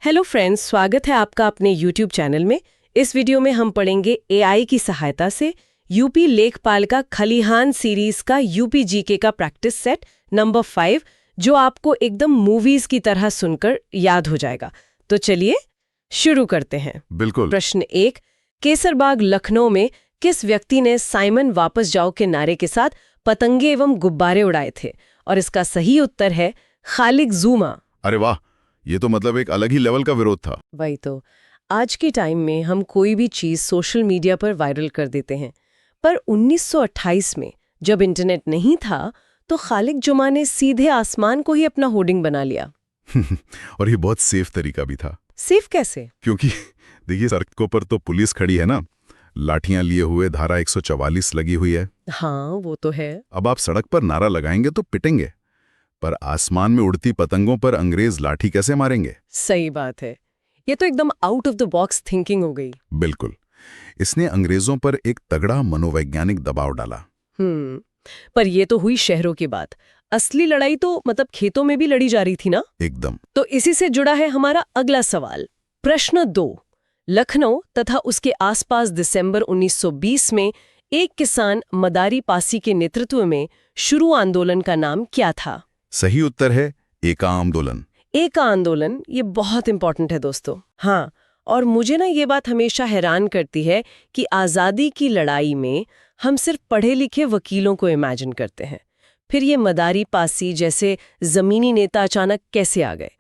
Hello friends, स्वागत है आपका अपने YouTube चैनल में। इस वीडियो में हम पढ़ेंगे एआई की सहायता से यूपी लेखपाल का खलिहान सीरीज का यूपी जीके का प्रैक्टिस सेट नंबर 5, जो आपको एकदम मूवीज की तरह सुनकर याद हो जाएगा। तो चलिए शुरू करते हैं। बिल्कुल। प्रश्न 1, केसरबाग लखनऊ में किस व्यक्ति ने साइमन वापस जाओ के नारे के साथ पतंगे एवं गुब्बारे उड़ाए थे? और इसका सही उत्तर है खालिक जूमा। अरे वाह, ये तो मतलब एक अलग ही लेवल का विरोध था। वही तो, आज के टाइम में हम कोई भी चीज सोशल मीडिया पर वायरल कर देते हैं, पर 1928 में जब इंटरनेट नहीं था तो खालिक जुमा ने सीधे आसमान को ही अपना होर्डिंग बना लिया। और ये बहुत सेफ तरीका भी था। सेफ कैसे? क्योंकि देखिए, सड़कों पर तो पुलिस खड़ी है ना, लाठियां लिए हुए, धारा 144 लगी हुई है। हाँ, वो तो है। अब आप सड़क पर नारा लगाएंगे तो पिटेंगे, पर आसमान में उड़ती पतंगों पर अंग्रेज लाठी कैसे मारेंगे? सही बात है, ये तो एकदम out of the box thinking हो गई। बिल्कुल। इसने अंग्रेजों पर एक तगड़ा मनोवैज्ञानिक दबाव डाला। पर ये तो हुई शहरों की बात। असली लड़ाई तो मतलब खेतों में भी लड़ी जा रही थी ना? एकदम। तो इसी से जुड़ा है हमारा अगला सवाल। प्रश्न 2, लखनऊ तथा उसके आसपास दिसंबर 1920 में एक किसान मदारी पासी के नेतृत्व में शुरू आंदोलन का नाम क्या था? सही उत्तर है एका आंदोलन। एका आंदोलन, ये बहुत इंपॉर्टेंट है दोस्तों। हाँ, और मुझे ना ये बात हमेशा हैरान करती है कि आज़ादी की लड़ाई में हम सिर्फ पढ़े लिखे वकीलों को इमेजिन करते हैं, फिर ये मदारी पासी जैसे जमीनी नेता अचानक कैसे आ गए?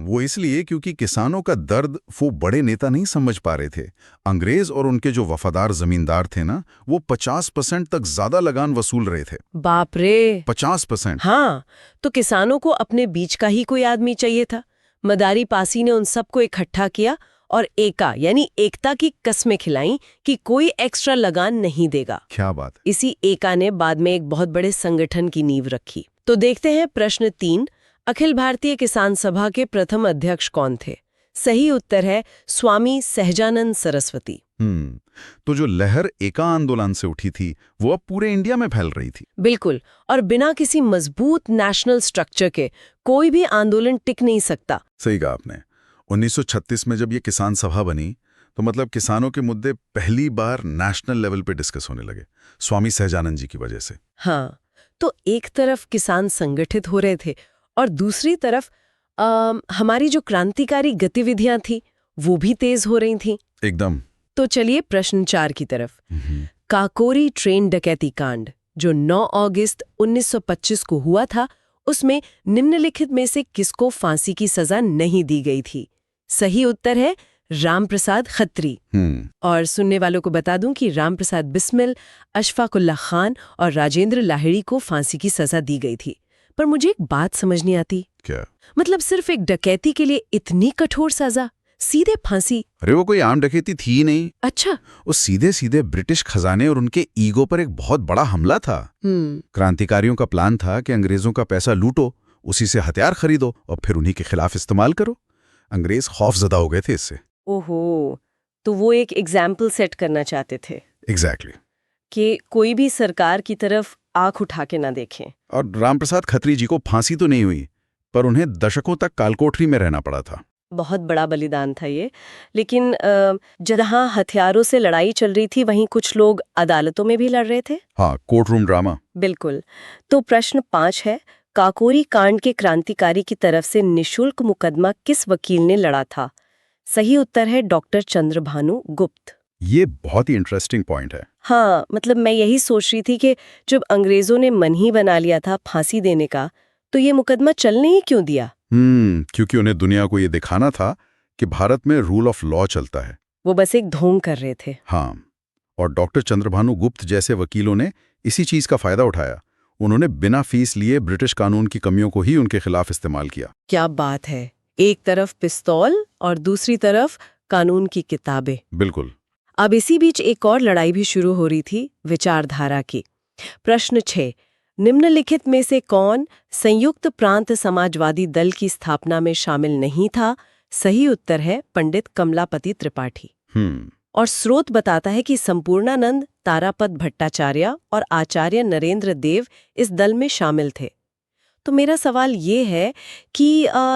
वो इसलिए क्योंकि किसानों का दर्द वो बड़े नेता नहीं समझ पा रहे थे। अंग्रेज और उनके जो वफादार जमींदार थे ना, वो 50% तक ज्यादा लगान वसूल रहे थे। बाप रे! 50%। हाँ, तो किसानों को अपने बीच का ही कोई आदमी चाहिए था। मदारी पासी ने उन सबको इकट्ठा किया और एका यानी एकता की कस्में खिलाईं कि कोई एक्स्ट्रा लगान नहीं देगा। क्या बात। इसी एका ने बाद में एक बहुत बड़े संगठन की नींव रखी। तो देखते हैं प्रश्न 3, अखिल भारतीय किसान सभा के प्रथम अध्यक्ष कौन थे? सही उत्तर है स्वामी सहजानंद सरस्वती। तो जो लहर एका आंदोलन से उठी थी, वो अब पूरे इंडिया में फैल रही थी। बिल्कुल, और बिना किसी मजबूत नेशनल स्ट्रक्चर के कोई भी आंदोलन टिक नहीं सकता। सही कहा आपने। 1936 में जब ये किसान सभा बनी, तो मतलब किसानों के मुद्दे पहली बार नेशनल लेवल पे डिस्कस होने लगे, स्वामी सहजानंद जी की वजह से। हाँ, तो एक तरफ किसान संगठित हो रहे थे और दूसरी तरफ हमारी जो क्रांतिकारी गतिविधियां थी वो भी तेज हो रही थीं। एकदम। तो चलिए प्रश्न 4 की तरफ। काकोरी ट्रेन डकैती कांड जो 9 अगस्त 1925 को हुआ था, उसमें निम्नलिखित में से किसको फांसी की सजा नहीं दी गई थी? सही उत्तर है रामप्रसाद खत्री। और सुनने वालों को बता दूं कि रामप्रसाद बिस्मिल, अशफाकुल्ला खान और राजेंद्र लाहिड़ी को फांसी की सजा दी गई थी। पर मुझे एक बात समझ नहीं आती। क्या? मतलब सिर्फ एक डकैती के लिए इतनी कठोर सजा, सीधे फांसी? अरे वो कोई आम डकैती थी ही नहीं। अच्छा। वो सीधे सीधे ब्रिटिश खजाने और उनके ईगो पर एक बहुत बड़ा हमला था। क्रांतिकारियों का प्लान था कि अंग्रेजों का पैसा लूटो, उसी से हथियार खरीदो और फिर उन्हीं के खिलाफ इस्तेमाल करो। अंग्रेज खौफजदा हो गए थे इससे। ओहो, तो वो एक एग्जाम्पल सेट करना चाहते थे। एग्जैक्टली। कि कोई भी सरकार की तरफ आंख उठा के ना देखें। और रामप्रसाद खत्री जी को फांसी तो नहीं हुई, पर उन्हें दशकों तक कालकोठरी में रहना पड़ा था। बहुत बड़ा बलिदान था ये। लेकिन जहाँ हथियारों से लड़ाई चल रही थी, वहीं कुछ लोग अदालतों में भी लड़ रहे थे। हाँ, कोर्ट रूम ड्रामा। बिल्कुल। तो प्रश्न 5 है, काकोरी कांड के क्रांतिकारी की तरफ से निशुल्क मुकदमा किस वकील ने लड़ा था? सही उत्तर है डॉक्टर चंद्रभानु गुप्त। ये बहुत ही इंटरेस्टिंग पॉइंट है। हाँ, मतलब मैं यही सोच रही थी कि जब अंग्रेजों ने मन ही बना लिया था फांसी देने का, तो ये मुकदमा चलने ही क्यों दिया? क्योंकि उन्हें दुनिया को ये दिखाना था कि भारत में रूल ऑफ लॉ चलता है। वो बस एक ढोंग कर रहे थे। हाँ, और डॉक्टर चंद्रभानु गुप्त जैसे वकीलों ने इसी चीज का फायदा उठाया। उन्होंने बिना फीस लिए ब्रिटिश कानून की कमियों को ही उनके खिलाफ इस्तेमाल किया। क्या बात है, एक तरफ पिस्तौल और दूसरी तरफ कानून की किताबें। बिल्कुल। अब इसी बीच एक और लड़ाई भी शुरू हो रही थी, विचारधारा की। प्रश्न 6, निम्नलिखित में से कौन संयुक्त प्रांत समाजवादी दल की स्थापना में शामिल नहीं था? सही उत्तर है पंडित कमलापति त्रिपाठी। और स्रोत बताता है कि संपूर्णानंद, तारापद भट्टाचार्य और आचार्य नरेंद्र देव इस दल में शामिल थे। तो मेरा सवाल ये है कि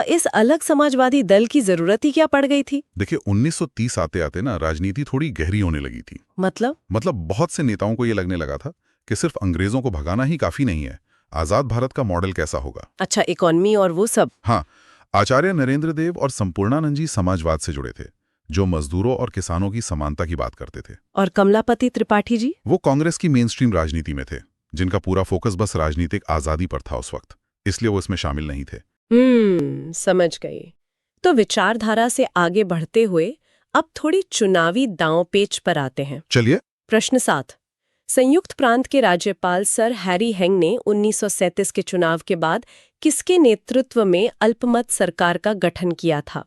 इस अलग समाजवादी दल की जरूरत ही क्या पड़ गई थी? देखिए 1930 आते आते ना राजनीति थोड़ी गहरी होने लगी थी। मतलब बहुत से नेताओं को ये लगने लगा था कि सिर्फ अंग्रेजों को भगाना ही काफी नहीं है, आजाद भारत का मॉडल कैसा होगा। अच्छा, इकोनॉमी और वो सब। हाँ, आचार्य नरेंद्र देव और संपूर्णानंद जी समाजवाद से जुड़े थे, जो मजदूरों और किसानों की समानता की बात करते थे। और कमलापति त्रिपाठी जी? वो कांग्रेस की मेन स्ट्रीम राजनीति में थे, जिनका पूरा फोकस बस राजनीतिक आजादी पर था उस वक्त, इसलिए वो इसमें शामिल नहीं थे। समझ गई। तो विचारधारा से आगे बढ़ते हुए अब थोड़ी चुनावी दांव-पेच पर आते हैं। चलिए। प्रश्न 7। संयुक्त प्रांत के राज्यपाल सर हैरी हेंग ने 1937 के चुनाव के बाद किसके नेतृत्व में अल्पमत सरकार का गठन किया था?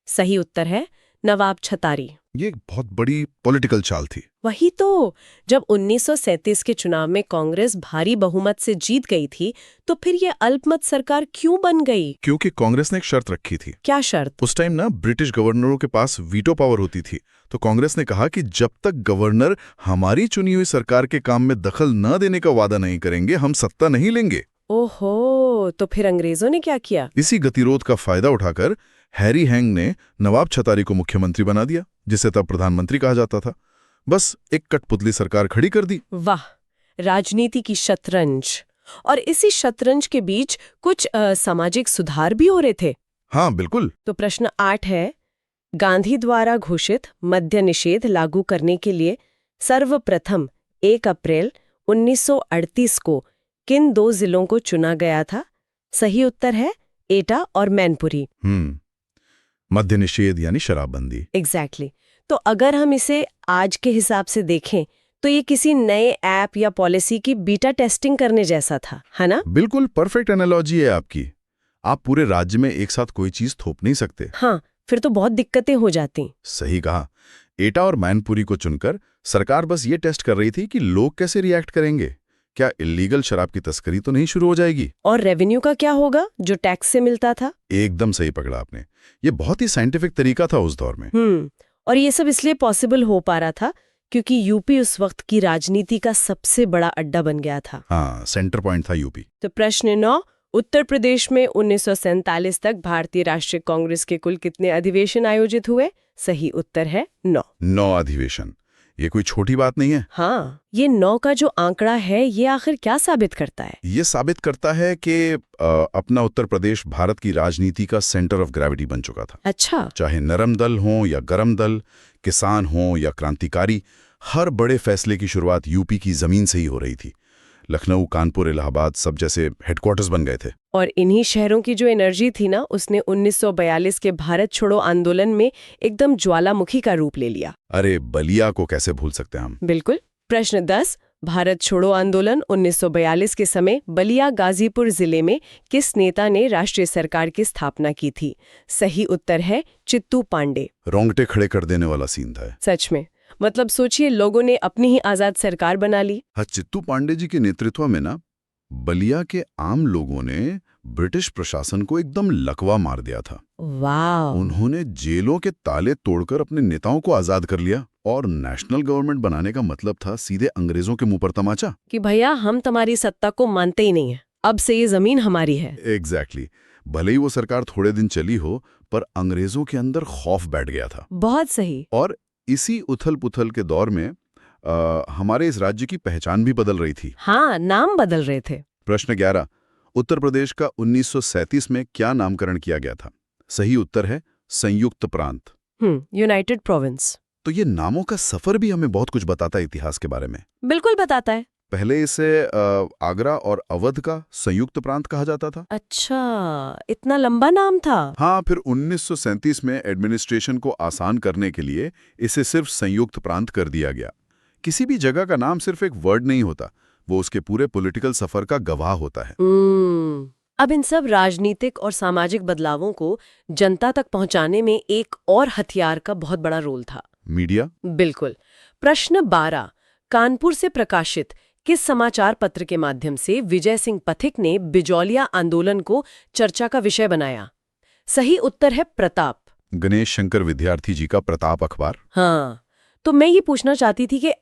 सही उत्तर है नवाब छतारी। ये एक बहुत बड़ी पॉलिटिकल चाल थी। वही तो, जब 1937 के चुनाव में कांग्रेस भारी बहुमत से जीत गई थी, तो फिर ये अल्पमत सरकार क्यों बन गई? क्योंकि कांग्रेस ने एक शर्त रखी थी। क्या शर्त? उस टाइम ना ब्रिटिश गवर्नरों के पास वीटो पावर होती थी, तो कांग्रेस ने कहा कि जब तक गवर्नर हमारी चुनी हुई सरकार के काम में दखल न देने का वादा नहीं करेंगे, हम सत्ता नहीं लेंगे। ओहो, तो फिर अंग्रेजों ने क्या किया? इसी गतिरोध का फायदा उठाकर हैरी हेंग ने नवाब छतारी को मुख्यमंत्री बना दिया, जिसे तब प्रधानमंत्री कहा जाता था। बस एक कठपुतली सरकार खड़ी कर दी। वाह, राजनीति की शतरंज। और इसी शतरंज के बीच कुछ सामाजिक सुधार भी हो रहे थे। हाँ बिल्कुल। तो प्रश्न 8 है, गांधी द्वारा घोषित मद्य निषेध लागू करने के लिए सर्वप्रथम 1 अप्रैल 1938 को किन 2 जिलों को चुना गया था? सही उत्तर है एटा और मैनपुरी। मद्य निषेध यानी शराबबंदी। एग्जैक्टली। तो अगर हम इसे आज के हिसाब से देखें तो ये किसी नए ऐप या पॉलिसी की बीटा टेस्टिंग करने जैसा था, है ना? बिल्कुल परफेक्ट एनालॉजी है आपकी। आप पूरे राज्य में एक साथ कोई चीज थोप नहीं सकते। हाँ, फिर तो बहुत दिक्कतें हो जाती। सही कहा। एटा और मैनपुरी को चुनकर सरकार बस ये टेस्ट कर रही थी कि लोग कैसे रिएक्ट करेंगे। क्या इल्लीगल शराब की तस्करी तो नहीं शुरू हो जाएगी? और रेवेन्यू का क्या होगा जो टैक्स से मिलता था? एकदम सही पकड़ा आपने। ये बहुत ही साइंटिफिक तरीका था उस दौर में। और ये सब इसलिए पॉसिबल हो पा रहा था क्योंकि यूपी उस वक्त की राजनीति का सबसे बड़ा अड्डा बन गया था। हाँ, सेंटर पॉइंट था यूपी। तो प्रश्न 9, उत्तर प्रदेश में 1947 तक भारतीय राष्ट्रीय कांग्रेस के कुल कितने अधिवेशन आयोजित हुए? सही उत्तर है 9। 9 अधिवेशन। ये कोई छोटी बात नहीं है। हाँ, ये 9 का जो आंकड़ा है ये आखिर क्या साबित करता है? ये साबित करता है कि अपना उत्तर प्रदेश भारत की राजनीति का सेंटर ऑफ ग्रेविटी बन चुका था। अच्छा। चाहे नरम दल हो या गरम दल, किसान हो या क्रांतिकारी, हर बड़े फैसले की शुरुआत यूपी की जमीन से ही हो रही थी। लखनऊ, कानपुर, इलाहाबाद सब जैसे हेडक्वार्टर्स बन गए थे। और इन्हीं शहरों की जो एनर्जी थी ना, उसने 1942 के भारत छोड़ो आंदोलन में एकदम ज्वालामुखी का रूप ले लिया। अरे बलिया को कैसे भूल सकते हैं हम। बिल्कुल। प्रश्न 10, भारत छोड़ो आंदोलन 1942 के समय बलिया गाजीपुर जिले में किस नेता ने राष्ट्रीय सरकार की स्थापना की थी? सही उत्तर है चित्तू पांडे। रोंगटे खड़े कर देने वाला सीन था। सच में, मतलब सोचिए, लोगों ने अपनी ही आजाद सरकार बना ली। हाँ, चित्तू पांडे जी के नेतृत्व में ना बलिया के आम लोगों ने ब्रिटिश प्रशासन को एकदम लकवा मार दिया था। वाह। उन्होंने जेलों के ताले तोड़कर अपने नेताओं को आजाद कर लिया और नेशनल गवर्नमेंट बनाने का मतलब था सीधे अंग्रेजों के मुंह पर तमाचा कि भैया हम तुम्हारी सत्ता को मानते ही नहीं है, अब से ये जमीन हमारी है। एग्जैक्टली। भले ही वो सरकार थोड़े दिन चली हो, पर अंग्रेजों के अंदर खौफ बैठ गया था। बहुत सही। और इसी उथल पुथल के दौर में हमारे इस राज्य की पहचान भी बदल रही थी। हाँ, नाम बदल रहे थे। प्रश्न 11, उत्तर प्रदेश का 1937 में क्या नामकरण किया गया था? सही उत्तर है संयुक्त प्रांत। United province. तो ये नामों का सफर भी हमें बहुत कुछ बताता है इतिहास के बारे में। बिल्कुल बताता है। पहले इसे आगरा और अवध का संयुक्त प्रांत कहा जाता था। अच्छा, इतना लंबा नाम था। हाँ, फिर 1937 में एडमिनिस्ट्रेशन को आसान करने के लिए इसे सिर्फ संयुक्त प्रांत कर दिया गया। किसी भी जगह का नाम सिर्फ एक वर्ड नहीं होता, वो उसके पूरे पॉलिटिकल सफर का गवाह होता है। अब इन सब राजनीतिक और सामाजिक बदलावों को जनता तक पहुंचाने में एक और हथियार का बहुत बड़ा रोल था, मीडिया। बिल्कुल। प्रश्न 12, कानपुर से प्रकाशित किस समाचार पत्र के माध्यम से विजय सिंह पथिक ने बिजौलिया आंदोलन को चर्चा का विषय बनाया? सही उत्तर है प्रताप। गणेश शंकर विद्यार्थी जी का प्रताप अखबार। हाँ, तो मैं ये पूछना चाहती थी कि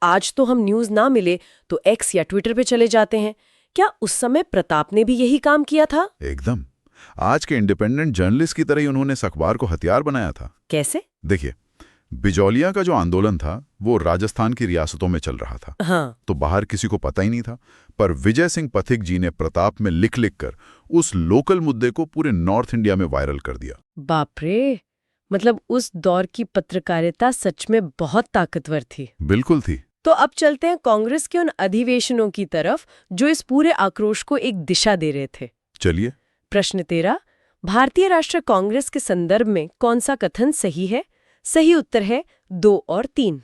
आज तो हम न्यूज़ ना मिले तो एक्स या ट्विटर पे चले जाते हैं। क्या उस समय प्रताप ने भी यही काम किया था? एकदम। आज के इंडिपेंडेंट जर्नलिस्ट की तरह ही उन्होंने इस अखबार को हथियार बनाया था। कैसे? देखिए, बिजौलिया का जो आंदोलन था वो राजस्थान की रियासतों में चल रहा था। हाँ। तो बाहर किसी को पता ही नहीं था, पर विजय सिंह पथिक जी ने प्रताप में लिख लिख कर उस लोकल मुद्दे को पूरे नॉर्थ इंडिया में वायरल कर दिया। बाप रे, मतलब उस दौर की पत्रकारिता सच में बहुत ताकतवर थी। बिल्कुल थी। तो अब चलते हैं कांग्रेस के उन अधिवेशनों की तरफ जो इस पूरे आक्रोश को एक दिशा दे रहे थे। चलिए। प्रश्न 13, भारतीय राष्ट्रीय कांग्रेस के संदर्भ में कौन सा कथन सही है? सही उत्तर है 2 और 3।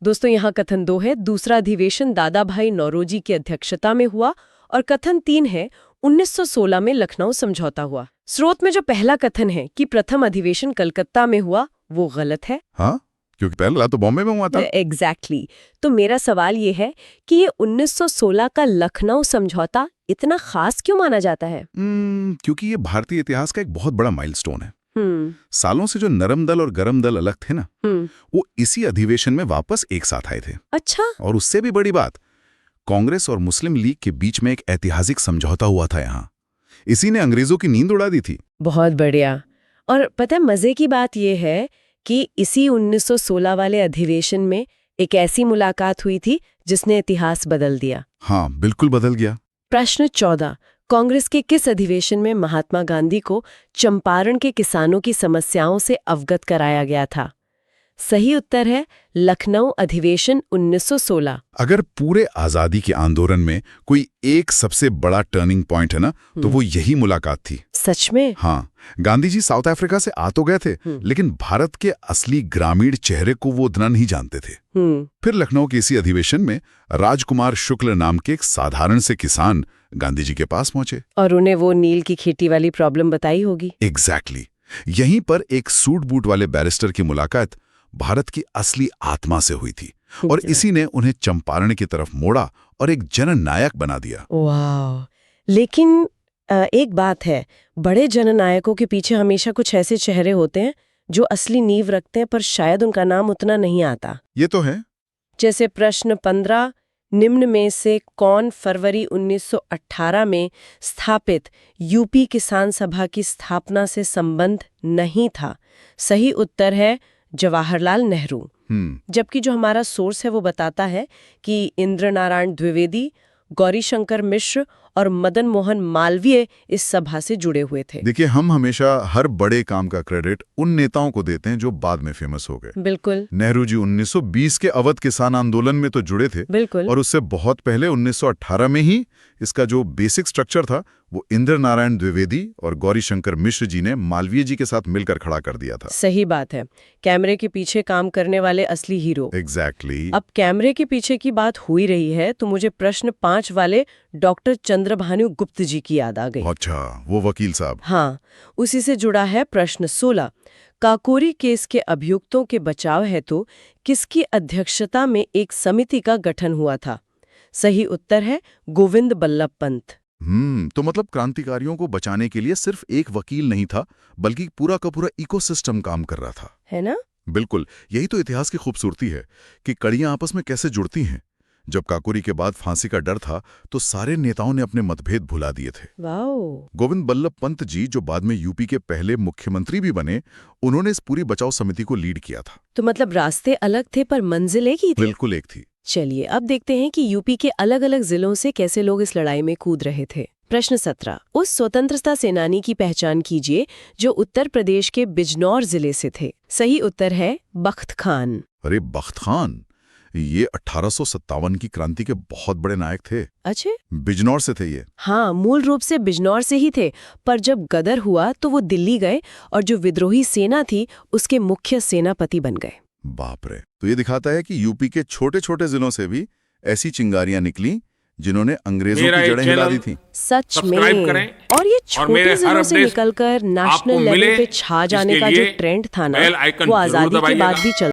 दोस्तों, यहाँ कथन 2 है, दूसरा अधिवेशन दादा भाई नौरोजी की अध्यक्षता में हुआ, और कथन 3 है 1916 में लखनऊ समझौता हुआ। स्रोत में जो पहला कथन है कि प्रथम अधिवेशन कलकत्ता में हुआ, वो गलत है। हाँ, क्योंकि पहला तो बॉम्बे में हुआ था। एग्जैक्टली। तो मेरा सवाल ये है कि ये 1916 का लखनऊ समझौता इतना खास क्यों माना जाता है? क्योंकि ये भारतीय इतिहास का एक बहुत बड़ा माइलस्टोन है। सालों से जो नरम दल और गरम दल अलग थे ना, वो इसी अधिवेशन में वापस एक साथ आए थे। अच्छा। और उससे भी बड़ी बात, कांग्रेस और मुस्लिम लीग के बीच में एक ऐतिहासिक समझौता हुआ था यहाँ। इसी ने अंग्रेजों की नींद उड़ा दी थी। बहुत बढ़िया। और पता है, मजे की बात यह है कि इसी 1916 वाले अधिवेशन में एक ऐसी मुलाकात हुई थी जिसने इतिहास बदल दिया। हाँ, बिल्कुल बदल गया। प्रश्न 14, कांग्रेस के किस अधिवेशन में महात्मा गांधी को चंपारण के किसानों की समस्याओं से अवगत कराया गया था? सही उत्तर है लखनऊ अधिवेशन 1916। अगर पूरे आजादी के आंदोलन में कोई एक सबसे बड़ा टर्निंग पॉइंट है ना, तो वो यही मुलाकात थी। सच में? हाँ, गांधी जी साउथ अफ्रीका से आ तो गए थे, लेकिन भारत के असली ग्रामीण चेहरे को वो उतना नहीं जानते थे। फिर लखनऊ के इसी अधिवेशन में राजकुमार शुक्ल नाम के एक साधारण से किसान गांधी जी के पास पहुंचे और उन्हें वो नील की खेती वाली प्रॉब्लम बताई होगी। एग्जैक्टली। यहीं पर एक सूट बूट वाले बैरिस्टर की मुलाकात भारत की असली आत्मा से हुई थी, और इसी ने उन्हें चंपारण की तरफ मोड़ा और एक जननायक बना दिया। वाह! लेकिन एक बात है, बड़े जननायकों के पीछे हमेशा कुछ ऐसे चेहरे होते हैं जो असली नींव रखते हैं, पर शायद उनका नाम उतना नहीं आता। ये तो है। जैसे प्रश्न 15, निम्न में से कौन फरवरी 1918 में स्थापित यूपी किसान सभा की स्थापना से संबंध नहीं था? सही उत्तर है जवाहरलाल नेहरू। जबकि जो हमारा सोर्स है वो बताता है कि इंद्र नारायण द्विवेदी, गौरीशंकर मिश्र और मदन मोहन मालवीय इस सभा से जुड़े हुए थे। देखिए, हम हमेशा हर बड़े काम का क्रेडिट उन नेताओं को देते हैं जो बाद में फेमस हो गए। बिल्कुल। नेहरू जी 1920 के अवध किसान आंदोलन में तो जुड़े थे। बिल्कुल। और उससे बहुत पहले 1918 में ही इसका जो बेसिक स्ट्रक्चर था वो इंद्र नारायण द्विवेदी और गौरीशंकर मिश्र जी ने मालवीय जी के साथ मिलकर खड़ा कर दिया था। सही बात है, कैमरे के पीछे काम करने वाले असली हीरो। एग्जैक्टली। अब कैमरे के पीछे की बात हुई रही है तो मुझे प्रश्न 5 वाले डॉक्टर चंद्रभानु गुप्त जी की याद आ गई। अच्छा, वो वकील साहब। हाँ, उसी से जुड़ा है प्रश्न 16, काकोरी केस के अभियुक्तों के बचाव हेतु किसकी अध्यक्षता में एक समिति का गठन हुआ था? सही उत्तर है गोविंद बल्लभ पंत। तो मतलब क्रांतिकारियों को बचाने के लिए सिर्फ एक वकील नहीं था, बल्कि पूरा का पूरा इकोसिस्टम काम कर रहा था, है ना? बिल्कुल। यही तो इतिहास की खूबसूरती है कि कड़ियां आपस में कैसे जुड़ती हैं। जब काकोरी के बाद फांसी का डर था तो सारे नेताओं ने अपने मतभेद भुला दिए थे। वाओ! गोविंद बल्लभ पंत जी, जो बाद में यूपी के पहले मुख्यमंत्री भी बने, उन्होंने इस पूरी बचाव समिति को लीड किया था। तो मतलब रास्ते अलग थे पर मंजिल एक ही थी। बिल्कुल एक थी। चलिए अब देखते हैं कि यूपी के अलग अलग जिलों से कैसे लोग इस लड़ाई में कूद रहे थे। प्रश्न 17, उस स्वतंत्रता सेनानी की पहचान कीजिए जो उत्तर प्रदेश के बिजनौर जिले से थे। सही उत्तर है बख्त खान। अरे बख्त खान, ये 1857 की क्रांति के बहुत बड़े नायक थे। अच्छा, बिजनौर से थे ये? हाँ, मूल रूप से बिजनौर से ही थे, पर जब गदर हुआ तो वो दिल्ली गए और जो विद्रोही सेना थी उसके मुख्य सेनापति बन गए। बाप रे! तो ये दिखाता है कि यूपी के छोटे छोटे जिलों से भी ऐसी चिंगारियां निकली जिन्होंने अंग्रेजों की जड़ें हिला दी थी। सच में। और ये छोटे जिलों से निकलकर नेशनल लेवल पे छा जाने का जो ट्रेंड था ना, वो आजादी के बाद भी चल